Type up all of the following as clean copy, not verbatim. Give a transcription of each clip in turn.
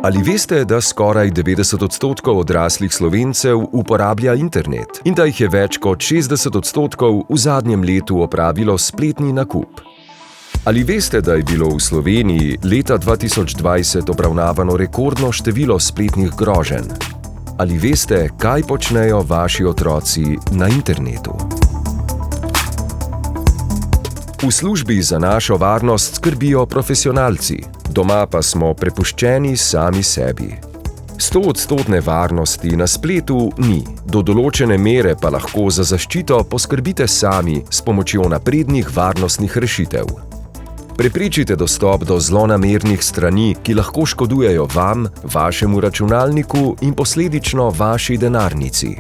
Ali veste, da skoraj 90% odraslih Slovencev uporablja internet in da jih je več kot 60% v zadnjem letu opravilo spletni nakup? Ali veste, da je bilo v Sloveniji leta 2020 obravnavano rekordno število spletnih groženj? Ali veste, kaj počnejo vaši otroci na internetu? V službi za našo varnost skrbijo profesionalci, doma pa smo prepuščeni sami sebi. 100% varnosti na spletu ni, do določene mere pa lahko za zaščito poskrbite sami s pomočjo naprednih varnostnih rešitev. Preprečite dostop do zlonamernih strani, ki lahko škodujejo vam, vašemu računalniku in posledično vaši denarnici.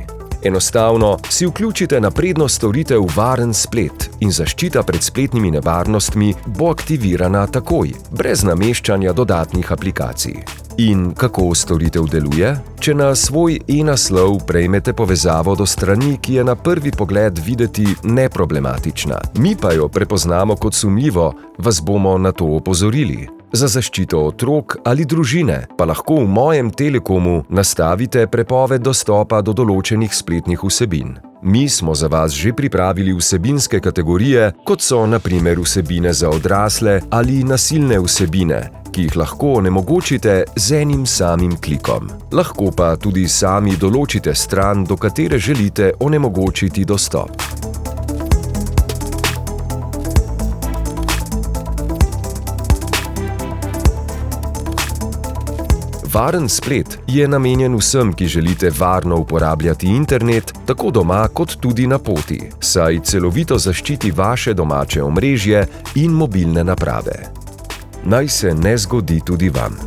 Enostavno si vključite napredno storitev Varen splet in zaščita pred spletnimi nevarnostmi bo aktivirana takoj, brez nameščanja dodatnih aplikacij. In kako storitev deluje? Če na svoj e-naslov prejmete povezavo do strani, ki je na prvi pogled videti neproblematična, mi pa jo prepoznamo kot sumljivo, vas bomo na to opozorili. Za zaščito otrok ali družine pa lahko v Mojem Telekomu nastavite prepoved dostopa do določenih spletnih vsebin. Mi smo za vas že pripravili vsebinske kategorije, kot so na primer vsebine za odrasle ali nasilne vsebine, ki jih lahko onemogočite z enim samim klikom. Lahko pa tudi sami določite stran, do katere želite onemogočiti dostop. Varen splet je namenjen vsem, ki želite varno uporabljati internet, tako doma kot tudi na poti, saj celovito zaščiti vaše domače omrežje in mobilne naprave. Naj se ne zgodi tudi vam.